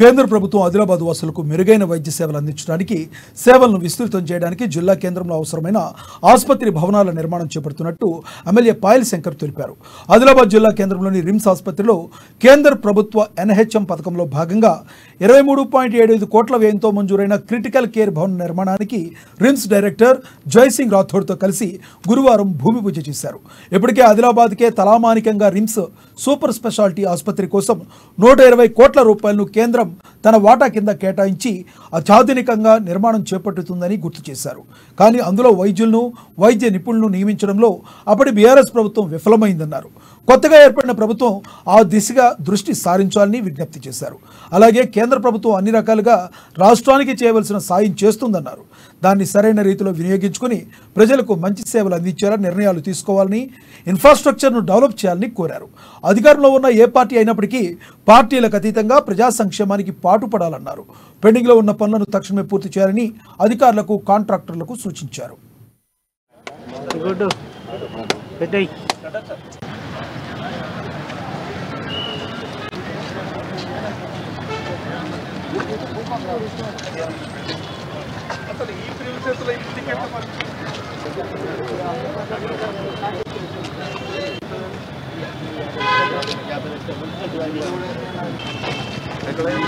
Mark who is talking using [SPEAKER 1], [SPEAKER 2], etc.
[SPEAKER 1] కేంద్ర ప్రభుత్వం ఆదిలాబాద్ వాసులకు మెరుగైన వైద్య సేవలు అందించడానికి సేవలను విస్తృతం చేయడానికి జిల్లా కేంద్రంలో అవసరమైన ఆసుపత్రి భవనాల నిర్మాణం చేపడుతున్నట్టు ఎమ్మెల్యే పాయల్ శంకర్ తెలిపారు. ఆదిలాబాద్ జిల్లా కేంద్రంలోని రిమ్స్ ఆసుపత్రిలో కేంద్ర ప్రభుత్వ ఎన్హెచ్ఎం పథకంలో భాగంగా 23.75 కోట్ల వ్యయంతో మంజూరైన క్రిటికల్ కేర్ భవన నిర్మాణానికి రిమ్స్ డైరెక్టర్ జైసింగ్ రాథోడ్తో కలిసి గురువారం భూమి పూజ చేశారు. ఇప్పటికే ఆదిలాబాద్కే తలామానికంగా రిమ్స్ సూపర్ స్పెషాలిటీ ఆసుపత్రి కోసం 120 కోట్ల రూపాయలను కేంద్రం తన వాటా కింద కేటాయించి అత్యాధునికంగా నిర్మాణం చేపట్టుతుందని గుర్తు చేశారు. కానీ అందులో వైద్యులను వైద్య నిపుణులను నియమించడంలో అప్పటి బీఆర్ఎస్ ప్రభుత్వం విఫలమైందన్నారు. కొత్తగా ఏర్పడిన ప్రభుత్వం ఆ దిశగా దృష్టి సారించాలని విజ్ఞప్తి చేశారు. అలాగే కేంద్ర ప్రభుత్వం అన్ని రకాలుగా రాష్ట్రానికి చేయవలసిన సాయం చేస్తుందన్నారు. దాన్ని సరైన రీతిలో వినియోగించుకుని ప్రజలకు మంచి సేవలు అందించేలా నిర్ణయాలు తీసుకోవాలని, ఇన్ఫ్రాస్ట్రక్చర్ను డెవలప్ చేయాలని కోరారు. అధికారంలో ఉన్న ఏ పార్టీ అయినప్పటికీ పార్టీలకు అతీతంగా ప్రజా సంక్షేమానికి పాటుపడాలన్నారు. పెండింగ్లో ఉన్న పనులను తక్షణమే పూర్తి చేయాలని అధికారులకు, కాంట్రాక్టర్లకు సూచించారు.
[SPEAKER 2] ఎక్కడ